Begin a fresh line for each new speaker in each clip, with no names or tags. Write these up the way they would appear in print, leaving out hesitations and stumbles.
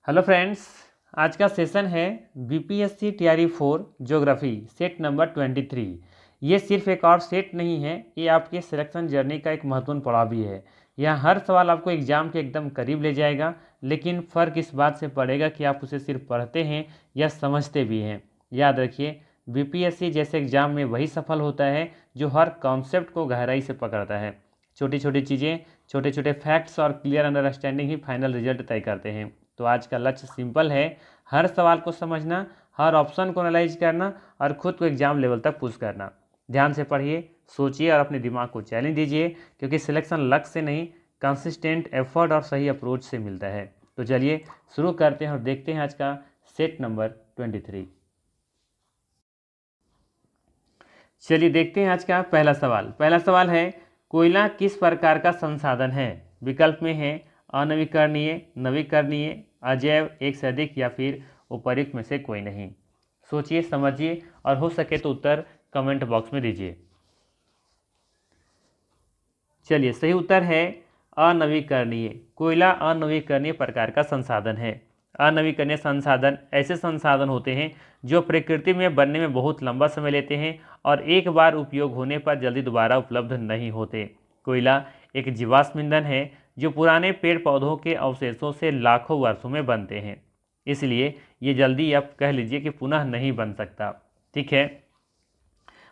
Hello friends, आज का session है BPSC TRE 4 geography set number 23। ये सिर्फ एक और सेट नहीं है, ये आपके सिलेक्शन जर्नी का एक महत्वपूर्ण पड़ाव भी है। यहाँ हर सवाल आपको एग्जाम के एकदम करीब ले जाएगा, लेकिन फ़र्क इस बात से पड़ेगा कि आप उसे सिर्फ पढ़ते हैं या समझते भी हैं। याद रखिए, बीपीएससी जैसे एग्जाम में वही सफल होता है जो हर कॉन्सेप्ट को गहराई से पकड़ता है। छोटी छोटी चीज़ें, छोटे छोटे फैक्ट्स और क्लियर अंडरस्टैंडिंग ही फाइनल रिजल्ट तय करते हैं। तो आज का लक्ष्य सिंपल है, हर सवाल को समझना, हर ऑप्शन को एनालाइज करना और खुद को एग्जाम लेवल तक पुश करना। ध्यान से पढ़िए, सोचिए और अपने दिमाग को चैलेंज दीजिए, क्योंकि सिलेक्शन लक से नहीं, कंसिस्टेंट एफर्ट और सही अप्रोच से मिलता है। तो चलिए शुरू करते हैं और देखते हैं आज का सेट नंबर 23। चलिए देखते हैं आज का पहला सवाल है, कोयला किस प्रकार का संसाधन है? विकल्प में है अनवीकरणीय, नवीकरणीय, अजैव, एक से अधिक या फिर उपर्युक्त में से कोई नहीं। सोचिए, समझिए और हो सके तो उत्तर कमेंट बॉक्स में दीजिए। चलिए, सही उत्तर है अनवीकरणीय। कोयला अनवीकरणीय प्रकार का संसाधन है। अनवीकरणीय संसाधन ऐसे संसाधन होते हैं जो प्रकृति में बनने में बहुत लंबा समय लेते हैं और एक बार उपयोग होने पर जल्दी दोबारा उपलब्ध नहीं होते। कोयला एक जीवाश्म ईंधन है जो पुराने पेड़ पौधों के अवशेषों से लाखों वर्षों में बनते हैं, इसलिए ये जल्दी आप कह लीजिए कि पुनः नहीं बन सकता। ठीक है,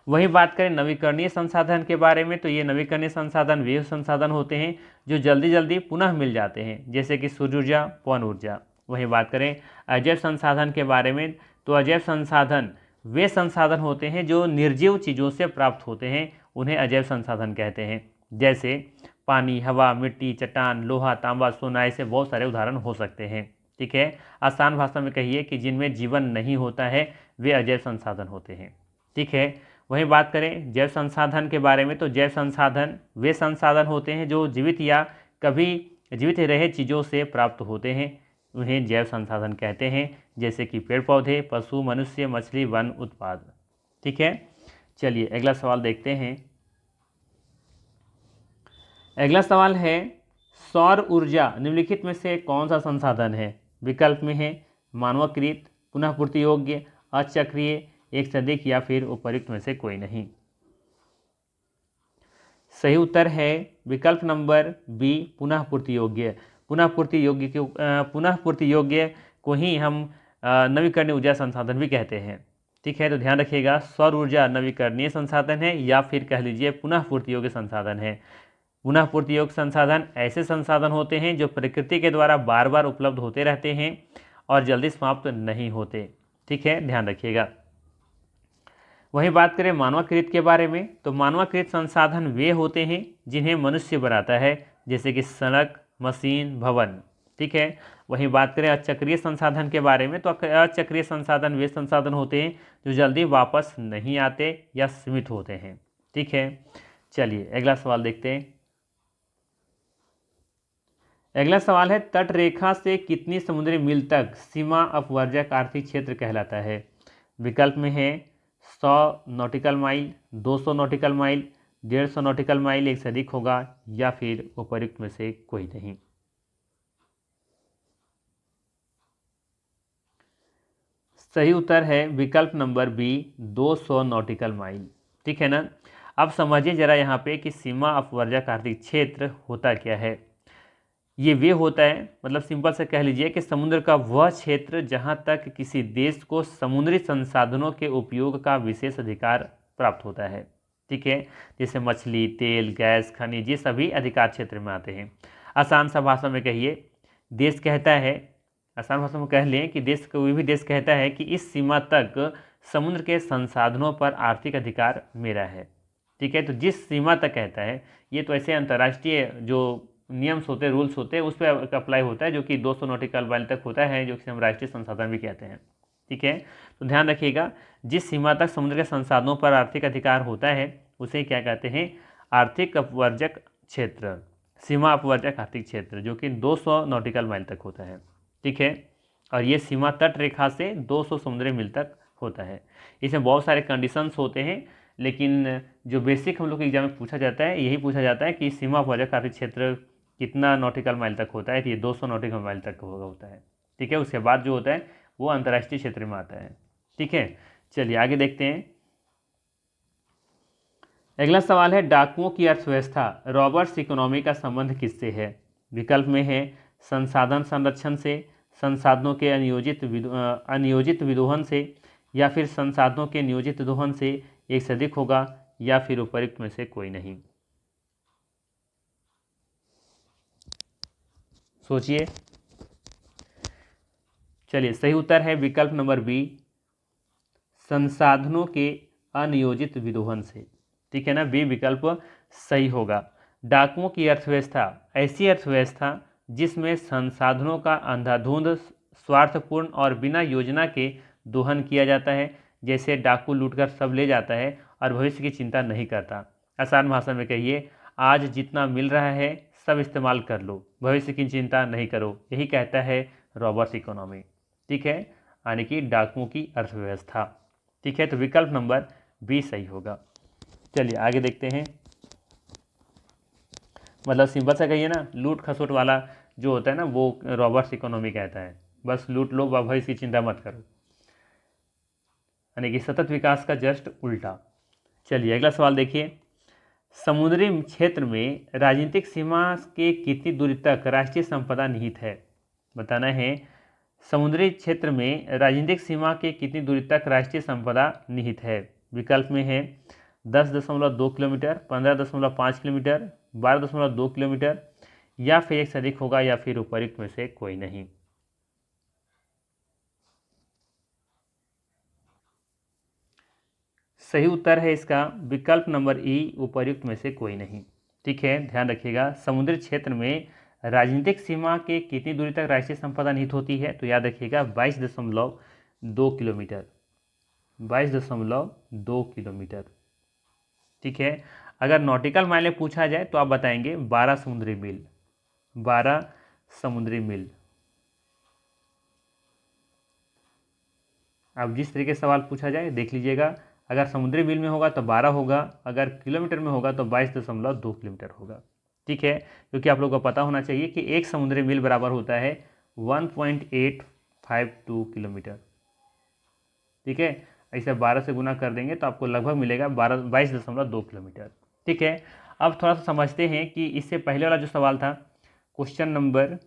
वही बात करें नवीकरणीय संसाधन के बारे में, तो ये नवीकरणीय संसाधन वे संसाधन होते हैं जो जल्दी जल्दी पुनः मिल जाते हैं, जैसे कि सूर्य ऊर्जा, पवन ऊर्जा। वही बात करें अजैव संसाधन के बारे में, तो अजैव संसाधन वे संसाधन होते हैं जो निर्जीव चीज़ों से प्राप्त होते हैं, उन्हें अजैव संसाधन कहते हैं। जैसे पानी, हवा, मिट्टी, चट्टान, लोहा, तांबा, सोना, ऐसे बहुत सारे उदाहरण हो सकते हैं। ठीक है, आसान भाषा में कहिए कि जिनमें जीवन नहीं होता है वे अजैव संसाधन होते हैं। ठीक है, वहीं बात करें जैव संसाधन के बारे में, तो जैव संसाधन वे संसाधन होते हैं जो जीवित या कभी जीवित रहे चीज़ों से प्राप्त होते हैं, उन्हें जैव संसाधन कहते हैं, जैसे कि पेड़ पौधे, पशु, मनुष्य, मछली, वन उत्पाद। ठीक है, चलिए अगला सवाल देखते हैं। अगला सवाल है, सौर ऊर्जा निम्नलिखित में से कौन सा संसाधन है? विकल्प में है मानवकृत, पुनः पूर्ति योग्य, अचक्रीय, एक से अधिक या फिर उपर्युक्त में से कोई नहीं। सही उत्तर है विकल्प नंबर बी, पुनः पूर्ति योग्य। पुनः पूर्ति योग्य को ही हम नवीकरणीय ऊर्जा संसाधन भी कहते हैं। ठीक है, तो ध्यान रखिएगा, सौर ऊर्जा नवीकरणीय संसाधन है या फिर कह लीजिए पुनः पूर्ति योग्य संसाधन है। पुनः पूर्ति योग्य संसाधन ऐसे संसाधन होते हैं जो प्रकृति के द्वारा बार बार उपलब्ध होते रहते हैं और जल्दी समाप्त नहीं होते। ठीक है, ध्यान रखिएगा। वहीं बात करें मानवाकृत के बारे में, तो मानवाकृत संसाधन वे होते हैं जिन्हें मनुष्य बनाता है, जैसे कि सड़क, मशीन, भवन। ठीक है, वहीं बात करें अचक्रीय संसाधन के बारे में, तो अचक्रीय संसाधन वे संसाधन होते हैं जो जल्दी वापस नहीं आते या सीमित होते हैं। ठीक है, चलिए अगला सवाल देखते हैं। अगला सवाल है, तट रेखा से कितनी समुद्री मील तक सीमा अपवर्जक आर्थिक क्षेत्र कहलाता है? विकल्प में है 100 nautical mile, 200 nautical mile, 150 nautical mile, एक से अधिक होगा, या फिर उपर्युक्त में से कोई नहीं। सही उत्तर है विकल्प नंबर बी, 200 नॉटिकल माइल। ठीक है ना, अब समझिए जरा यहाँ पे कि सीमा अपवर्जक आर्थिक क्षेत्र होता क्या है। ये वे होता है, मतलब सिंपल से कह लीजिए कि समुद्र का वह क्षेत्र जहाँ तक किसी देश को समुद्री संसाधनों के उपयोग का विशेष अधिकार प्राप्त होता है। ठीक है, जैसे मछली, तेल, गैस, खनिज, ये सभी अधिकार क्षेत्र में आते हैं। आसान सा भाषा में कहिए, देश कहता है, आसान भाषा में कह लें कि देश, कोई भी देश कहता है कि इस सीमा तक समुद्र के संसाधनों पर आर्थिक अधिकार मेरा है। ठीक है, तो जिस सीमा तक कहता है, ये तो ऐसे अंतर्राष्ट्रीय जो नियम्स होते हैं, रूल्स होते हैं, उस पर अप्लाई होता है, जो कि 200 नॉटिकल माइल तक होता है, जो कि हम राष्ट्रीय संसाधन भी कहते हैं। ठीक है, तो ध्यान रखिएगा, जिस सीमा तक समुद्र के संसाधनों पर आर्थिक अधिकार होता है उसे क्या कहते हैं? आर्थिक अपवर्जक क्षेत्र, सीमा अपवर्जक आर्थिक क्षेत्र, जो कि 200 नॉटिकल माइल तक होता है। ठीक है, और ये सीमा तट रेखा से 200 समुद्री मील तक होता है। इसमें बहुत सारे कंडीशंस होते हैं, लेकिन जो बेसिक हम लोग के एग्जाम में पूछा जाता है, यही पूछा जाता है कि सीमा अपवर्जक आर्थिक क्षेत्र कितना नॉटिकल माइल तक होता है, तो ये 200 नॉटिकल माइल तक होता है। ठीक है। उसके बाद जो होता है वो अंतर्राष्ट्रीय क्षेत्र में आता है। ठीक है, चलिए आगे देखते हैं। अगला सवाल है, डाकुओं की अर्थव्यवस्था रॉबर्ट्स इकोनॉमी का संबंध किससे है? विकल्प में है संसाधन संरक्षण से, संसाधनों के अनियोजित विदोहन से, या फिर संसाधनों के नियोजित दोहन से, एक से अधिक होगा, या फिर उपयुक्त में से कोई नहीं। सोचिए। चलिए, सही उत्तर है विकल्प नंबर बी, संसाधनों के अनियोजित विदोहन से। ठीक है ना, बी विकल्प सही होगा। डाकुओं की अर्थव्यवस्था ऐसी अर्थव्यवस्था जिसमें संसाधनों का अंधाधुंध, स्वार्थपूर्ण और बिना योजना के दोहन किया जाता है। जैसे डाकू लूटकर सब ले जाता है और भविष्य की चिंता नहीं करता। आसान भाषा में कहिए, आज जितना मिल रहा है सब इस्तेमाल कर लो, भविष्य की चिंता नहीं करो, यही कहता है रॉबर्ट्स इकोनॉमी। ठीक है, यानी कि डाकुओं की अर्थव्यवस्था। ठीक है, तो विकल्प नंबर बी सही होगा। चलिए आगे देखते हैं। मतलब सिंपल सा कहिए ना, लूट खसोट वाला जो होता है ना वो रॉबर्ट्स इकोनॉमी कहता है। बस लूट लो, भविष्य की चिंता मत करो, यानी कि सतत विकास का जस्ट उल्टा। चलिए अगला सवाल देखिए। समुद्री क्षेत्र में राजनीतिक सीमा के कितनी दूरी तक राष्ट्रीय संपदा निहित है? बताना है, समुद्री क्षेत्र में राजनीतिक सीमा के कितनी दूरी तक राष्ट्रीय संपदा निहित है? विकल्प में है 10.2 किलोमीटर, 15.5 किलोमीटर, 12.2 किलोमीटर, या फिर एक से अधिक होगा, या फिर उपयुक्त में से कोई नहीं। सही उत्तर है इसका विकल्प नंबर ई, उपयुक्त में से कोई नहीं। ठीक है, ध्यान रखिएगा, समुद्री क्षेत्र में राजनीतिक सीमा के कितनी दूरी तक राष्ट्रीय संपदा निहित होती है? तो याद रखिएगा 22.2 किलोमीटर, 22.2 किलोमीटर। ठीक है, अगर नॉटिकल माइल में पूछा जाए तो आप बताएंगे 12 समुद्री मील, 12 समुद्री मील। अब जिस तरीके से सवाल पूछा जाए देख लीजिएगा, अगर समुद्री मील में होगा तो 12 होगा, अगर किलोमीटर में होगा तो 22.2 किलोमीटर होगा। ठीक है, क्योंकि आप लोगों को पता होना चाहिए कि एक समुद्री मील बराबर होता है 1.852 किलोमीटर। ठीक है, ऐसे 12 से गुना कर देंगे तो आपको लगभग मिलेगा 22.2 किलोमीटर। ठीक है, अब थोड़ा सा समझते हैं कि इससे पहले वाला जो सवाल था, क्वेश्चन नंबर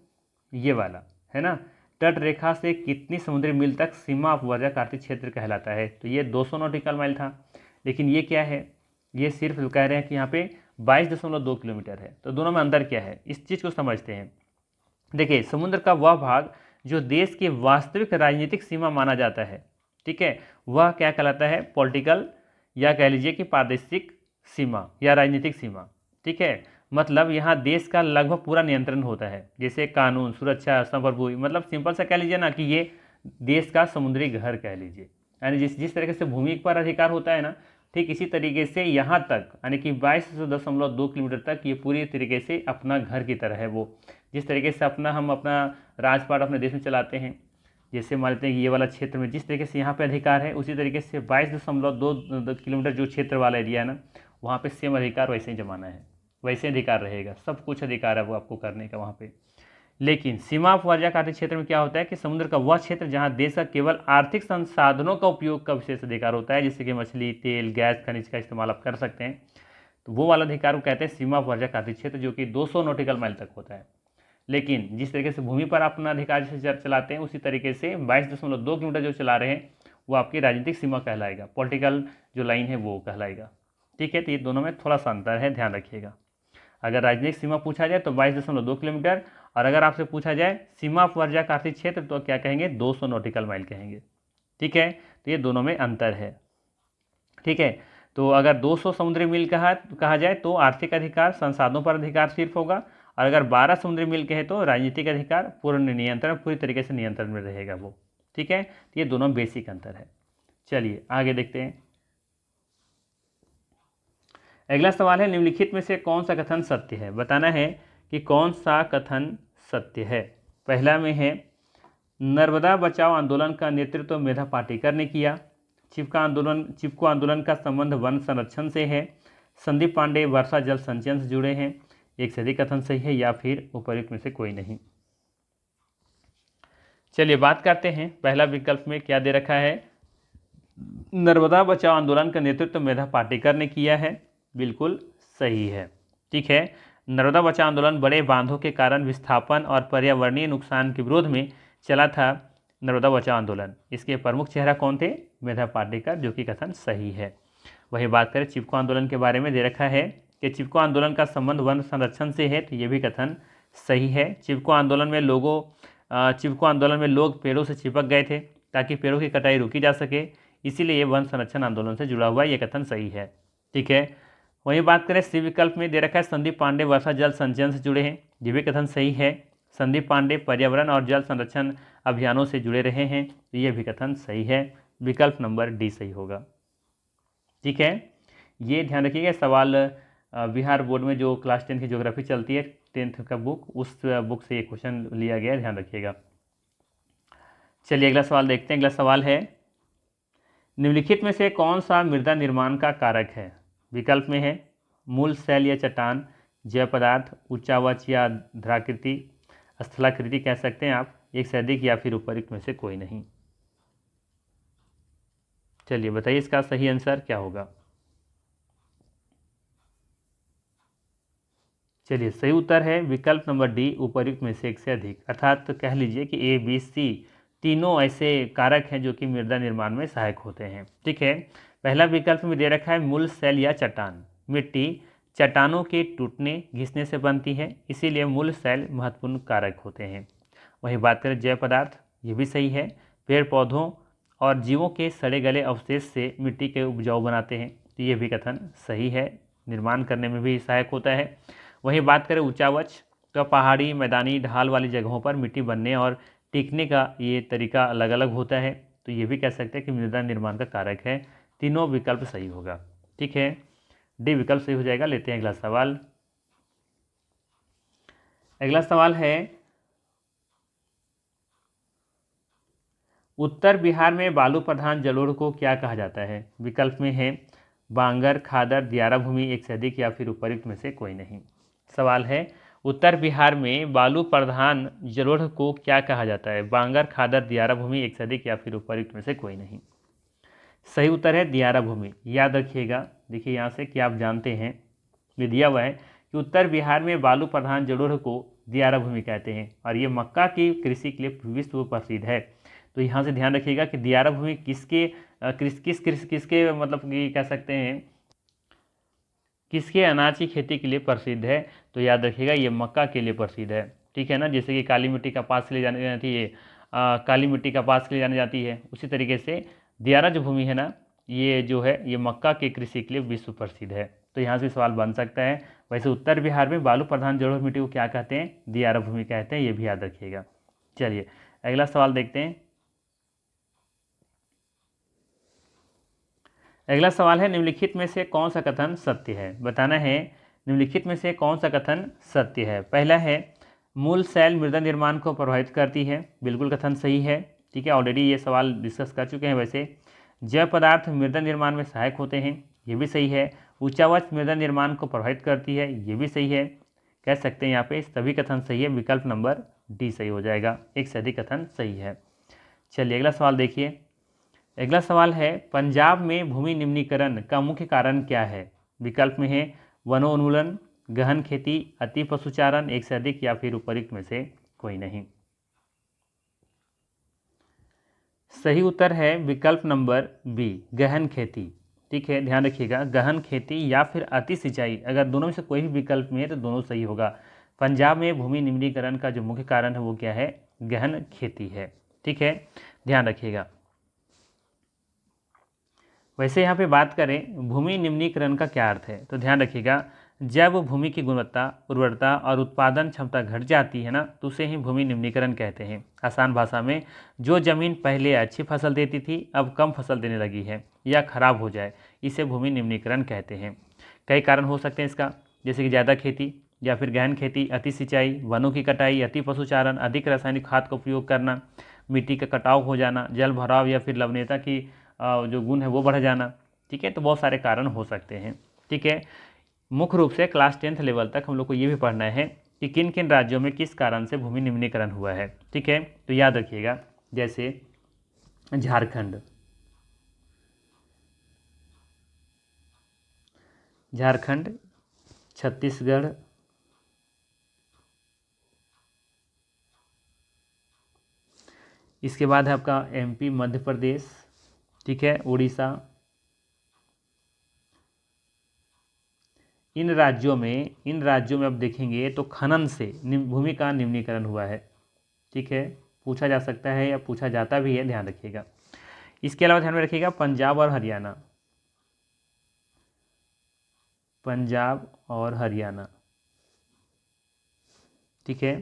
ये वाला है ना, तट रेखा से कितनी समुद्री मील तक सीमा अपवर्जक आर्थिक क्षेत्र कहलाता है? तो ये 200 नॉटिकल माइल था, लेकिन ये क्या है, ये सिर्फ कह रहे हैं कि यहाँ पे 22.2 किलोमीटर है। तो दोनों में अंतर क्या है, इस चीज़ को समझते हैं। देखिए, समुद्र का वह भाग जो देश की वास्तविक राजनीतिक सीमा माना जाता है, ठीक है, वह क्या कहलाता है? पॉलिटिकल, या कह लीजिए कि प्रादेशिक सीमा या राजनीतिक सीमा। ठीक है, मतलब यहाँ देश का लगभग पूरा नियंत्रण होता है, जैसे कानून, सुरक्षा, संप्रभुता, मतलब सिंपल सा कह लीजिए ना कि ये देश का समुद्री घर कह लीजिए। यानी जिस तरीके से भूमि पर अधिकार होता है ना, ठीक इसी तरीके से यहाँ तक, यानी कि 22.2 किलोमीटर तक ये पूरी तरीके से अपना घर की तरह है। वो जिस तरीके से हम अपना राजपाट अपने देश में चलाते हैं, जैसे मान लेते हैं कि ये वाला क्षेत्र में जिस तरीके से यहाँ पे अधिकार है, उसी तरीके से 22.2 किलोमीटर जो क्षेत्र वाला एरिया है ना, वहाँ पे सेम अधिकार वैसे ही जमाना है, वैसे अधिकार रहेगा, सब कुछ अधिकार है वो आपको करने का वहाँ पे। लेकिन सीमा अपवर्जक आर्थिक क्षेत्र में क्या होता है कि समुद्र का वह क्षेत्र जहाँ देश का केवल आर्थिक संसाधनों का उपयोग का विशेष अधिकार होता है, जैसे कि मछली, तेल, गैस, खनिज का इस्तेमाल आप कर सकते हैं, तो वो वाला अधिकार को कहते हैं सीमा अपवर्जक आर्थिक क्षेत्र, जो कि 200 नॉटिकल माइल तक होता है। लेकिन जिस तरीके से भूमि पर अपना अधिकार से चलाते हैं, उसी तरीके से 22.2 किलोमीटर जो चला रहे हैं वो आपकी राजनीतिक सीमा कहलाएगा, पॉलिटिकल जो लाइन है वो कहलाएगा। ठीक है, तो ये दोनों में थोड़ा सा अंतर है, ध्यान रखिएगा। अगर राजनीतिक सीमा पूछा जाए तो 22.2 किलोमीटर, और अगर आपसे पूछा जाए सीमा अपवर्जक आर्थिक क्षेत्र तो क्या कहेंगे? 200 नॉटिकल माइल कहेंगे। ठीक है, तो ये दोनों में अंतर है। ठीक है, तो अगर 200 समुद्री मील कहा जाए तो आर्थिक अधिकार, संसाधनों पर अधिकार सिर्फ होगा, और अगर 12 समुद्री मील कहे तो राजनीतिक अधिकार, पूर्ण नियंत्रण, पूरी तरीके से नियंत्रण में रहेगा वो। ठीक है, तो ये दोनों बेसिक अंतर है। चलिए आगे देखते हैं। अगला सवाल है, निम्नलिखित में से कौन सा कथन सत्य है? बताना है कि कौन सा कथन सत्य है। पहला में है, नर्मदा बचाओ आंदोलन का नेतृत्व मेधा पाटेकर ने किया। चिपको आंदोलन का संबंध वन संरक्षण से है। संदीप पांडे वर्षा जल संचयन से जुड़े हैं। एक से अधिक कथन सही है, या फिर उपयुक्त में से कोई नहीं। चलिए बात करते हैं पहला विकल्प में क्या दे रखा है। नर्मदा बचाओ आंदोलन का नेतृत्व मेधा पाटेकर ने किया है, बिल्कुल सही है। ठीक है, नर्मदा बचाओ आंदोलन बड़े बांधों के कारण विस्थापन और पर्यावरणीय नुकसान के विरोध में चला था। नर्मदा बचाओ आंदोलन, इसके प्रमुख चेहरा कौन थे? मेधा पाटेकर, जो कि कथन सही है। वही बात करें चिपको आंदोलन के बारे में दे रखा है कि चिपको आंदोलन का संबंध वन संरक्षण से है, तो ये भी कथन सही है। चिपको आंदोलन में लोग पेड़ों से चिपक गए थे ताकि पेड़ों की कटाई रोकी जा सके, इसीलिए ये वन संरक्षण आंदोलन से जुड़ा हुआ है, ये कथन सही है। ठीक है, वहीं बात करें सी विकल्प में दे रखा है संदीप पांडे वर्षा जल संचयन से जुड़े हैं, ये भी कथन सही है। संदीप पांडे पर्यावरण और जल संरक्षण अभियानों से जुड़े रहे हैं, तो ये भी कथन सही है। विकल्प नंबर डी सही होगा। ठीक है, ये ध्यान रखिएगा सवाल बिहार बोर्ड में जो क्लास 10 की ज्योग्राफी चलती है 10th का बुक, उस बुक से ये क्वेश्चन लिया गया है, ध्यान रखिएगा। चलिए अगला सवाल देखते हैं। अगला सवाल है निम्नलिखित में से कौन सा मृदा निर्माण का कारक है? विकल्प में है मूल शैल या चट्टान, जैव पदार्थ, उच्चावच या ध्राकृति, स्थलाकृति कह सकते हैं आप, एक से अधिक या फिर उपयुक्त में से कोई नहीं। चलिए बताइए इसका सही आंसर क्या होगा। चलिए सही उत्तर है विकल्प नंबर डी, उपयुक्त में से एक से अधिक, अर्थात तो कह लीजिए कि ए बी सी तीनों ऐसे कारक हैं जो कि मृदा निर्माण में सहायक होते हैं। ठीक है, पहला विकल्प में दे रखा है मूल शैल या चट्टान, मिट्टी चट्टानों के टूटने घिसने से बनती है, इसीलिए मूल शैल महत्वपूर्ण कारक होते हैं। वहीं बात करें जैव पदार्थ, ये भी सही है, पेड़ पौधों और जीवों के सड़े गले अवशेष से मिट्टी के उपजाऊ बनाते हैं, तो ये भी कथन सही है, निर्माण करने में भी सहायक होता है। वहीं बात करें उच्चावच, तो पहाड़ी मैदानी ढाल वाली जगहों पर मिट्टी बनने और टिकने का ये तरीका अलग अलग होता है, तो ये भी कह सकते हैं कि मृदा निर्माण का कारक है। तीनों विकल्प सही होगा। ठीक है, डी विकल्प सही हो जाएगा। लेते हैं अगला सवाल। अगला सवाल है उत्तर बिहार में बालू प्रधान जलोढ़ को क्या कहा जाता है? विकल्प में है बांगर, खादर, दियारा भूमि, एक से अधिक या फिर उपयुक्त में से कोई नहीं। सवाल है उत्तर बिहार में बालू प्रधान जलोढ़ को क्या कहा जाता है? बांगर, खादर, दियारा भूमि, एक से अधिक या फिर उपयुक्त में से कोई नहीं। सही उत्तर है दियारा भूमि। याद रखिएगा, देखिए यहाँ से कि आप जानते हैं ये दिया हुआ है कि उत्तर बिहार में बालू प्रधान जलोढ़ को दियारा भूमि कहते हैं और ये मक्का की कृषि के लिए विश्व प्रसिद्ध है। तो यहाँ से ध्यान रखिएगा कि दियारा भूमि किसके मतलब कि कह सकते हैं किसके अनाज की खेती के लिए प्रसिद्ध है? तो याद रखिएगा ये मक्का के लिए प्रसिद्ध है। ठीक है ना, जैसे कि काली मिट्टी कपास के लिए जानी जाती है, काली मिट्टी कपास के लिए जानी जाती है, उसी तरीके से दियारा जो भूमि है ना, ये जो है ये मक्का के कृषि के लिए विश्व प्रसिद्ध है। तो यहाँ से सवाल बन सकता है। वैसे उत्तर बिहार में बालू प्रधान जलोढ़ मिट्टी को क्या कहते हैं? दियारा भूमि कहते हैं, ये भी याद रखिएगा। चलिए अगला सवाल देखते हैं। अगला सवाल है निम्नलिखित में से कौन सा कथन सत्य है? बताना है निम्नलिखित में से कौन सा कथन सत्य है। पहला है मूल शैल मृदा निर्माण को प्रभावित करती है, बिल्कुल कथन सही है। ठीक है, ऑलरेडी ये सवाल डिस्कस कर चुके हैं। वैसे जैव पदार्थ मृदा निर्माण में सहायक होते हैं, ये भी सही है। उच्चावच मृदा निर्माण को प्रभावित करती है, ये भी सही है। कह सकते हैं यहाँ पे सभी कथन सही है, विकल्प नंबर डी सही हो जाएगा, एक से अधिक कथन सही है। चलिए अगला सवाल देखिए। अगला सवाल है पंजाब में भूमि निम्नीकरण का मुख्य कारण क्या है? विकल्प में है वनोन्मूलन, गहन खेती, अति पशुचारण, एक से अधिक या फिर उपयुक्त में से कोई नहीं। सही उत्तर है विकल्प नंबर बी, गहन खेती। ठीक है, ध्यान रखिएगा, गहन खेती या फिर अति सिंचाई, अगर दोनों में से कोई भी विकल्प में है तो दोनों सही होगा। पंजाब में भूमि निम्नीकरण का जो मुख्य कारण है वो क्या है? गहन खेती है। ठीक है, ध्यान रखिएगा। वैसे यहाँ पे बात करें भूमि निम्नीकरण का क्या अर्थ है, तो ध्यान रखिएगा, जब भूमि की गुणवत्ता, उर्वरता और उत्पादन क्षमता घट जाती है ना, तो उसे ही भूमि निम्नीकरण कहते हैं। आसान भाषा में जो जमीन पहले अच्छी फसल देती थी अब कम फसल देने लगी है या खराब हो जाए, इसे भूमि निम्नीकरण कहते हैं। कई कारण हो सकते हैं इसका, जैसे कि ज़्यादा खेती या फिर गहन खेती, अति सिंचाई, वनों की कटाई, अति पशुचारण, अधिक रासायनिक खाद का उपयोग करना, मिट्टी का कटाव हो जाना, जल भराव या फिर लवणीयता की जो गुण है वो बढ़ जाना। ठीक है, तो बहुत सारे कारण हो सकते हैं। ठीक है, मुख्य रूप से क्लास 10th लेवल तक हम लोग को ये भी पढ़ना है कि किन किन राज्यों में किस कारण से भूमि निम्नीकरण हुआ है। ठीक है, तो याद रखिएगा, जैसे झारखंड, छत्तीसगढ़, इसके बाद है आपका एमपी, मध्य प्रदेश, ठीक है, उड़ीसा। इन राज्यों में अब देखेंगे तो खनन से भूमि का निम्नीकरण हुआ है। ठीक है, पूछा जा सकता है या पूछा जाता भी है, ध्यान रखिएगा। इसके अलावा ध्यान में रखिएगा पंजाब और हरियाणा, ठीक है,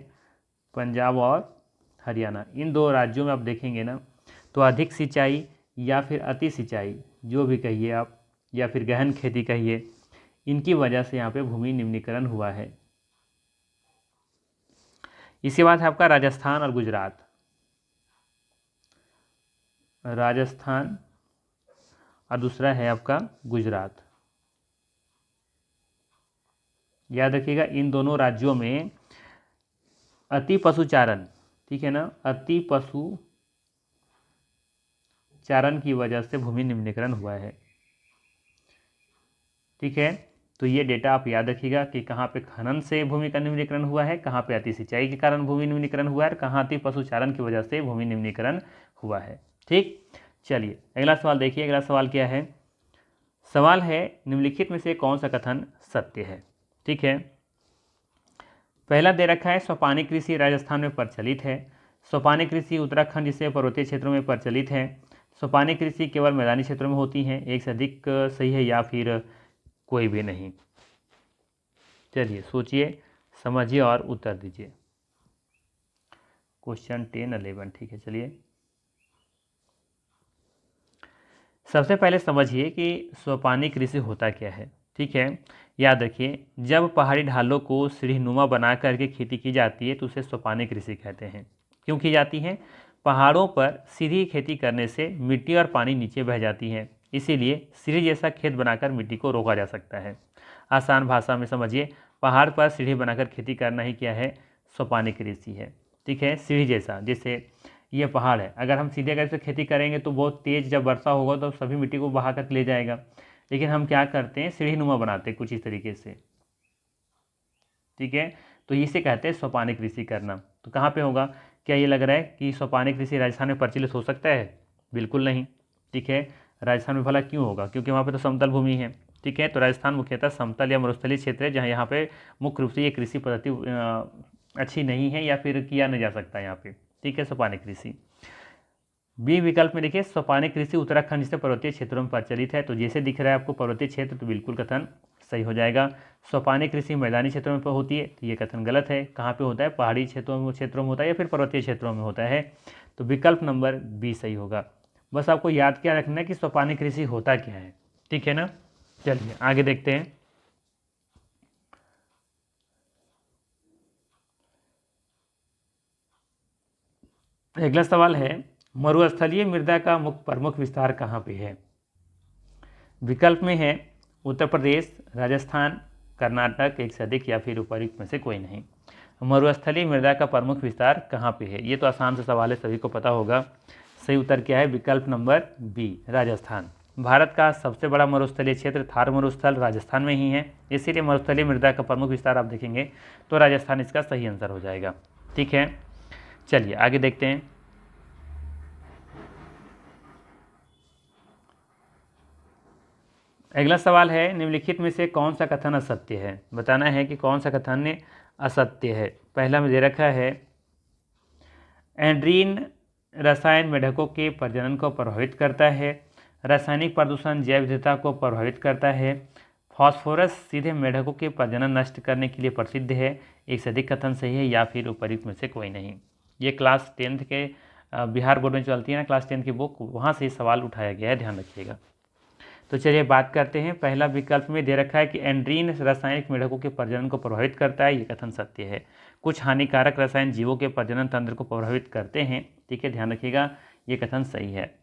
पंजाब और हरियाणा, इन दो राज्यों में आप देखेंगे ना तो अधिक सिंचाई या फिर अति सिंचाई, जो भी कहिए आप, या फिर गहन खेती कहिए, इनकी वजह से यहाँ पे भूमि निम्नीकरण हुआ है। इसके बाद है आपका राजस्थान और गुजरात, और दूसरा है आपका गुजरात। याद रखिएगा, इन दोनों राज्यों में अति पशुचारण, ठीक है ना, अति पशुचारण की वजह से भूमि निम्नीकरण हुआ है। ठीक है, तो ये डेटा आप याद रखिएगा कि कहाँ पे खनन से भूमि का निम्नीकरण हुआ है, कहाँ पे अति सिंचाई के कारण भूमि निम्नीकरण हुआ है, और कहाँ अति पशुचारण की वजह से भूमि निम्नीकरण हुआ है। ठीक, चलिए अगला सवाल देखिए। अगला सवाल क्या है? सवाल है निम्नलिखित में से कौन सा कथन सत्य है। ठीक है, पहला दे रखा है सोपानी कृषि राजस्थान में प्रचलित है, सोपानी कृषि उत्तराखंड जैसे पर्वतीय क्षेत्रों में प्रचलित है, सोपानी कृषि केवल मैदानी क्षेत्रों में होती है, एक से अधिक सही है, या फिर कोई भी नहीं। चलिए सोचिए, समझिए और उत्तर दीजिए। क्वेश्चन 10, 11, ठीक है। चलिए सबसे पहले समझिए कि सोपानी कृषि होता क्या है। ठीक है, याद रखिए, जब पहाड़ी ढालों को सीढ़ीनुमा बना करके खेती की जाती है तो उसे सोपानी कृषि कहते हैं। क्यों की जाती है? पहाड़ों पर सीधी खेती करने से मिट्टी और पानी नीचे बह जाती है, इसीलिए सीढ़ी जैसा खेत बनाकर मिट्टी को रोका जा सकता है। आसान भाषा में समझिए, पहाड़ पर सीढ़ी बनाकर खेती करना ही क्या है? सोपानी कृषि है। ठीक है, सीढ़ी जैसा, जैसे ये पहाड़ है, अगर हम सीधे अगर से खेती करेंगे तो बहुत तेज़ जब वर्षा होगा तो सभी मिट्टी को बहा कर ले जाएगा, लेकिन हम क्या करते हैं? सीढ़ी नुमा बनाते हैं कुछ इस तरीके से। ठीक है, तो इसे कहते हैं सोपानी कृषि करना। तो कहाँ पे होगा? क्या ये लग रहा है कि सोपानी कृषि राजस्थान में प्रचलित हो सकता है? बिल्कुल नहीं। ठीक है, राजस्थान में भला क्यों होगा? क्योंकि वहाँ पे तो समतल भूमि है। ठीक है, तो राजस्थान मुख्यतः समतल या मरुस्थलीय क्षेत्र है, जहाँ यहाँ पे मुख्य रूप से ये कृषि पद्धति अच्छी नहीं है या फिर किया नहीं जा सकता यहाँ पे। ठीक है, सोपानी कृषि। बी विकल्प में देखिए, सोपानी कृषि उत्तराखंड से पर्वतीय क्षेत्रों में प्रचलित है, तो जैसे दिख रहा है आपको पर्वतीय क्षेत्र, तो बिल्कुल कथन सही हो जाएगा। सोपानी कृषि मैदानी क्षेत्रों में होती है, तो ये कथन गलत है। कहाँ पे होता है? पहाड़ी क्षेत्रों में होता है या फिर पर्वतीय क्षेत्रों में होता है, तो विकल्प नंबर बी सही होगा। बस आपको याद क्या रखना है कि सोपानी कृषि होता क्या है। ठीक है ना, चलिए आगे देखते हैं। अगला सवाल है, मरुस्थलीय मृदा का प्रमुख विस्तार कहाँ पे है? विकल्प में है उत्तर प्रदेश, राजस्थान, कर्नाटक, एक से अधिक, या फिर उपयुक्त में से कोई नहीं। मरुस्थलीय मृदा का प्रमुख विस्तार कहाँ पे है? ये तो आसान से सवाल है, सभी को पता होगा। सही उत्तर क्या है? विकल्प नंबर बी, राजस्थान। भारत का सबसे बड़ा मरुस्थलीय क्षेत्र थार मरुस्थल राजस्थान में ही है, इसीलिए मरुस्थलीय मृदा का प्रमुख विस्तार आप देखेंगे तो राजस्थान इसका सही आंसर हो जाएगा। ठीक है, चलिए आगे देखते हैं। अगला सवाल है, निम्नलिखित में से कौन सा कथन असत्य है? बताना है कि कौन सा कथन असत्य है। पहला में दे रखा है, एंड्रीन रसायन मेढकों के प्रजनन को प्रभावित करता है, रासायनिक प्रदूषण जैव विविधता को प्रभावित करता है, फास्फोरस सीधे मेढकों के प्रजनन नष्ट करने के लिए प्रसिद्ध है, एक से अधिक कथन सही है, या फिर उपयुक्त में से कोई नहीं। ये क्लास 10th के बिहार बोर्ड में चलती है ना, क्लास 10 की बुक, वहाँ से सवाल उठाया गया है, ध्यान रखिएगा। तो चलिए बात करते हैं। पहला विकल्प में दे रखा है कि एंड्रीन रासायनिक मेढकों के प्रजनन को प्रभावित करता है, ये कथन सत्य है। कुछ हानिकारक रसायन जीवों के प्रजनन तंत्र को प्रभावित करते हैं। ठीक है, ध्यान रखिएगा, ये कथन सही है।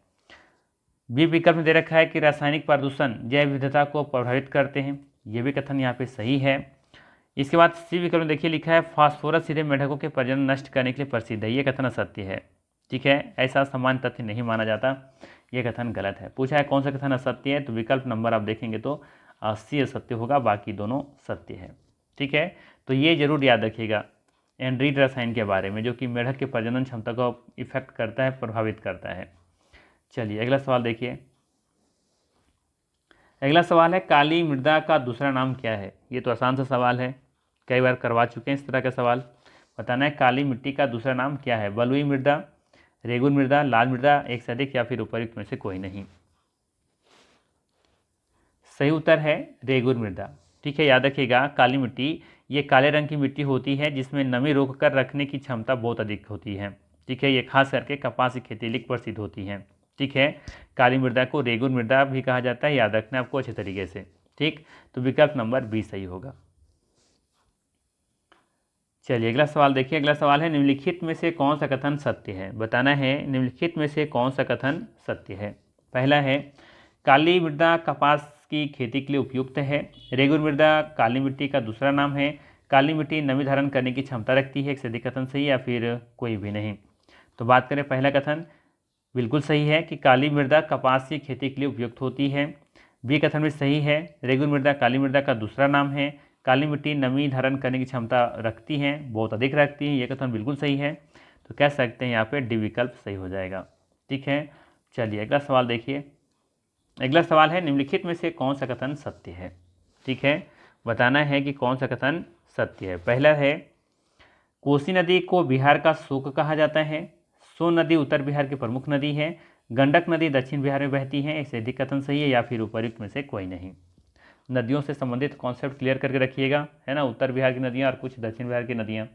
बी विकल्प में दे रखा है कि रासायनिक प्रदूषण जैव विविधता को प्रभावित करते हैं, ये भी कथन यहाँ पे सही है। इसके बाद सी विकल्प में देखिए लिखा है फास्फोरस सीधे मेढकों के प्रजनन नष्ट करने के लिए प्रसिद्ध है। ये कथन असत्य है। ठीक है, ऐसा सामान्य तथ्य नहीं माना जाता, ये कथन गलत है। पूछा है कौन सा कथन असत्य है, तो विकल्प नंबर आप देखेंगे तो सी असत्य होगा, बाकी दोनों सत्य है। ठीक है, तो ये जरूर याद रखिएगा एंड्रीड रसायन के बारे में, जो कि मेढक के प्रजनन क्षमता को इफेक्ट करता है, प्रभावित करता है। चलिए अगला सवाल देखिए। अगला सवाल है काली मृदा का दूसरा नाम क्या है। ये तो आसान सा सवाल है, कई बार करवा चुके हैं इस तरह का सवाल। बताना है काली मिट्टी का दूसरा नाम क्या है। बलुई मृदा, रेगुन मृदा, लाल मृदा, एक से अधिक या फिर उपयुक्त में से कोई नहीं। सही उत्तर है रेगुन मृदा। ठीक है, याद रखिएगा काली मिट्टी ये काले रंग की मिट्टी होती है जिसमें नमी रोक कर रखने की क्षमता बहुत अधिक होती है। ठीक है, ये खास करके कपास की खेती लिए प्रसिद्ध होती है। ठीक है, काली मृदा को रेगुन मृदा भी कहा जाता है, याद रखना आपको अच्छे तरीके से। ठीक, तो विकल्प नंबर 20 सही होगा। चलिए अगला सवाल देखिए। अगला सवाल है निम्नलिखित में से कौन सा कथन सत्य है। बताना है निम्नलिखित में से कौन सा कथन सत्य है। पहला है काली मृदा कपास की खेती के लिए उपयुक्त है। रेगुन मृदा काली मिट्टी का दूसरा नाम है। काली मिट्टी नमी धारण करने की क्षमता रखती है। एक से अधिक कथन सही है या फिर कोई भी नहीं। तो बात करें पहला कथन, बिल्कुल सही है कि काली मृदा कपास की खेती के लिए उपयुक्त होती है। बी कथन भी सही है, रेगुन मृदा काली मृदा का दूसरा नाम है। काली मिट्टी नमी धारण करने की क्षमता रखती है, बहुत अधिक रखती है, ये कथन बिल्कुल सही है। तो कह सकते हैं यहाँ पे डी विकल्प सही हो जाएगा। ठीक है, चलिए अगला सवाल देखिए। अगला सवाल है निम्नलिखित में से कौन सा कथन सत्य है। ठीक है, बताना है कि कौन सा कथन सत्य है। पहला है कोसी नदी को बिहार का शोक कहा जाता है। सोन नदी उत्तर बिहार की प्रमुख नदी है। गंडक नदी दक्षिण बिहार में बहती है। एक से अधिक कथन सही है या फिर उपयुक्त में से कोई नहीं। नदियों से संबंधित कॉन्सेप्ट क्लियर करके रखिएगा, है ना। उत्तर बिहार की नदियाँ और कुछ दक्षिण बिहार की नदियाँ।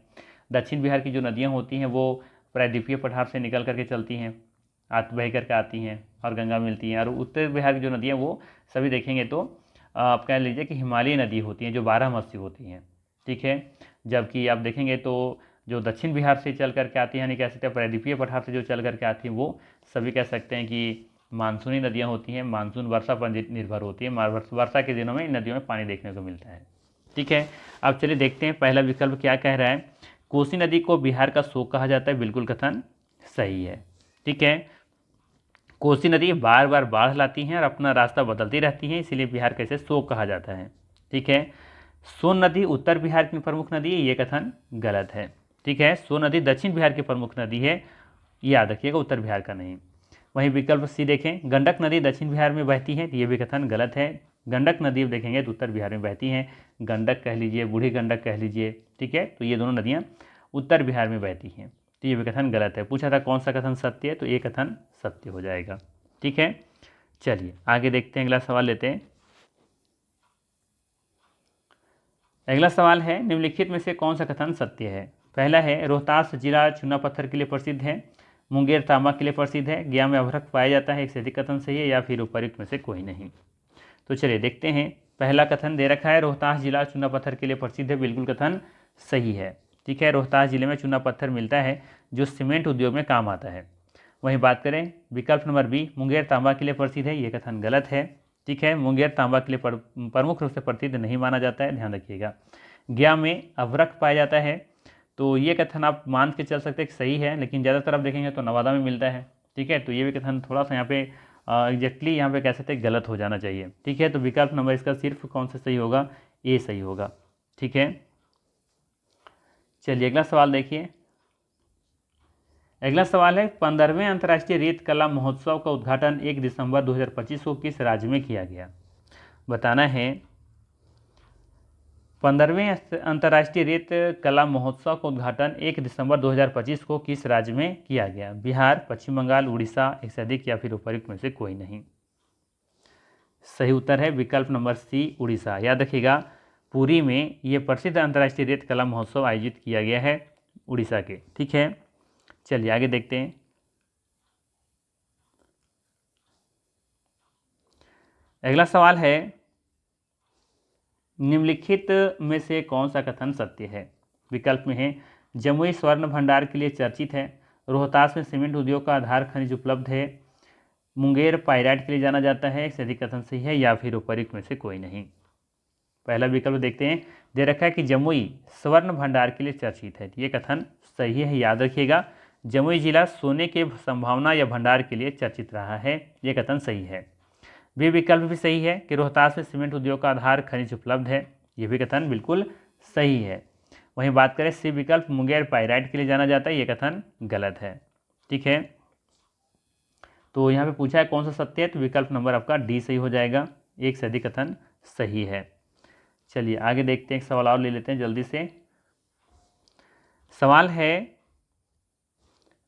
दक्षिण बिहार की जो नदियाँ होती हैं वो प्रायद्वीपीय पठार से निकल करके चलती हैं, बह करके आती हैं और गंगा मिलती हैं। और उत्तर बिहार की जो नदियाँ वो सभी देखेंगे तो आप कह लीजिए कि हिमालयी नदी होती हैं जो 12 होती हैं। ठीक है, जबकि आप देखेंगे तो जो दक्षिण बिहार से चल करके आती है, यानी कह सकते हैं प्रायद्वीपीय पठार से जो चल करके आती हैं, वो सभी कह सकते हैं कि मानसूनी नदियाँ होती हैं, मानसून वर्षा पर निर्भर होती है। वर्षा के दिनों में इन नदियों में पानी देखने को मिलता है। ठीक है, अब चलिए देखते हैं पहला विकल्प क्या कह रहा है। कोसी नदी को बिहार का शोक कहा जाता है, बिल्कुल कथन सही है। ठीक है, कोसी नदी बार बार बाढ़ लाती हैं और अपना रास्ता बदलती रहती हैं, इसीलिए बिहार का इसे शोक कहा जाता है। ठीक है, सोन नदी उत्तर बिहार की प्रमुख नदी है, ये कथन गलत है। ठीक है, सोन नदी दक्षिण बिहार की प्रमुख नदी है, याद रखिएगा उत्तर बिहार का नहीं। वहीं विकल्प सी देखें, गंडक नदी दक्षिण बिहार में बहती है, तो ये भी कथन गलत है। गंडक नदी देखेंगे तो उत्तर बिहार में बहती हैं, गंडक कह लीजिए, बूढ़ी गंडक कह लीजिए। ठीक है, तो ये दोनों नदियाँ उत्तर बिहार में बहती हैं, तो ये भी कथन गलत है। पूछा था कौन सा कथन सत्य है, तो ये कथन सत्य हो जाएगा। ठीक है, चलिए आगे देखते हैं, अगला सवाल लेते हैं। अगला सवाल है निम्नलिखित में से कौन सा कथन सत्य है। पहला है रोहतास जिला चूना पत्थर के लिए प्रसिद्ध है। मुंगेर तांबा के लिए प्रसिद्ध है। गया में अभ्रक पाया जाता है, एक से अधिक कथन सही है या फिर उपयुक्त में से कोई नहीं। तो चलिए देखते हैं, पहला कथन दे रखा है रोहतास जिला चूना पत्थर के लिए प्रसिद्ध है, बिल्कुल कथन सही है। ठीक है, रोहतास जिले में चूना पत्थर मिलता है जो सीमेंट उद्योग में काम आता है। वहीं बात करें विकल्प नंबर बी, मुंगेर तांबा के लिए प्रसिद्ध है, ये कथन गलत है। ठीक है, मुंगेर तांबा के लिए प्रमुख रूप से प्रसिद्ध नहीं माना जाता है, ध्यान रखिएगा। गया में अभ्रक पाया जाता है, तो ये कथन आप मान के चल सकते हैं कि सही है, लेकिन ज़्यादातर आप देखेंगे तो नवादा में मिलता है। ठीक है, तो ये भी कथन थोड़ा सा यहाँ पे एग्जैक्टली यहाँ पे कह सकते हैं गलत हो जाना चाहिए। ठीक है, तो विकल्प नंबर इसका सिर्फ कौन सा सही होगा, ए सही होगा। ठीक है, चलिए अगला सवाल देखिए। अगला सवाल है 15वें अंतर्राष्ट्रीय रेत कला महोत्सव का उद्घाटन 1 दिसंबर 2025 को किस राज्य में किया गया। बताना है 15वें अंतर्राष्ट्रीय रेत कला महोत्सव का उद्घाटन 1 दिसंबर 2025 को किस राज्य में किया गया। बिहार, पश्चिम बंगाल, उड़ीसा, एक से अधिक या फिर उपयुक्त में से कोई नहीं। सही उत्तर है विकल्प नंबर सी, उड़ीसा। याद रखिएगा पुरी में ये प्रसिद्ध अंतर्राष्ट्रीय रेत कला महोत्सव आयोजित किया गया है उड़ीसा के। ठीक है, चलिए आगे देखते हैं। अगला सवाल है निम्नलिखित में से कौन सा कथन सत्य है। विकल्प में है जमुई स्वर्ण भंडार के लिए चर्चित है। रोहतास में सीमेंट उद्योग का आधार खनिज उपलब्ध है। मुंगेर पायराइट के लिए जाना जाता है, एक से अधिक कथन सही है या फिर उपयुक्त में से कोई नहीं। पहला विकल्प देखते हैं, दे रखा है कि जमुई स्वर्ण भंडार के लिए चर्चित है। ये कथन सही है, याद रखिएगा। जमुई जिला सोने के संभावना या भंडार के लिए चर्चित रहा है। ये कथन सही है। बी विकल्प भी सही है कि रोहतास में सीमेंट उद्योग का आधार खनिज उपलब्ध है। ये भी कथन बिल्कुल सही है। वहीं बात करें सी विकल्प, मुंगेर पाइराइट के लिए जाना जाता है। ये कथन गलत है। ठीक है, तो यहाँ पे पूछा है कौन सा सत्य है, तो विकल्प नंबर आपका डी सही हो जाएगा। एक से अधिक कथन सही है। चलिए आगे देखते हैं, एक सवाल और ले लेते हैं जल्दी से। सवाल है,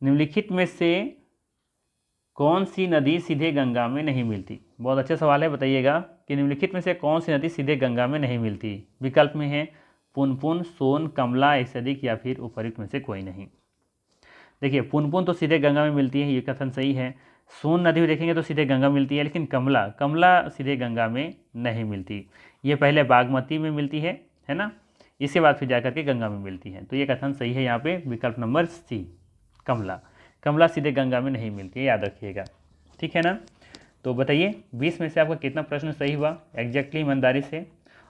निम्नलिखित में से कौन सी नदी सीधे गंगा में नहीं मिलती। बहुत अच्छा सवाल है, बताइएगा कि निम्नलिखित में से कौन सी नदी सीधे गंगा में नहीं मिलती। विकल्प में है पुनपुन, सोन, कमला, एक से अधिक या फिर उपयुक्त में से कोई नहीं। देखिए पुनपुन तो सीधे गंगा में मिलती है, ये कथन सही है। सोन नदी देखेंगे तो सीधे गंगा मिलती है, लेकिन कमला कमला सीधे गंगा में नहीं मिलती। ये पहले बागमती में मिलती है ना, इसके बाद फिर जाकर के गंगा में मिलती है। तो ये कथन सही है यहाँ पे, विकल्प नंबर सी, कमला। कमला सीधे गंगा में नहीं मिलती है, याद रखिएगा। ठीक है ना। तो बताइए 20 में से आपका कितना प्रश्न सही हुआ एग्जैक्टली, ईमानदारी से।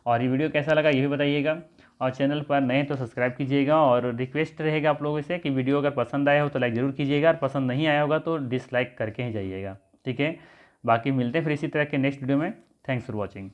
और ये वीडियो कैसा लगा ये भी बताइएगा। और चैनल पर नए तो सब्सक्राइब कीजिएगा। और रिक्वेस्ट रहेगा आप लोगों से कि वीडियो अगर पसंद आया हो तो लाइक ज़रूर कीजिएगा, और पसंद नहीं आया होगा तो डिसलाइक करके ही जाइएगा। ठीक है, बाकी मिलते हैं फिर इसी तरह के नेक्स्ट वीडियो में। Thanks for watching.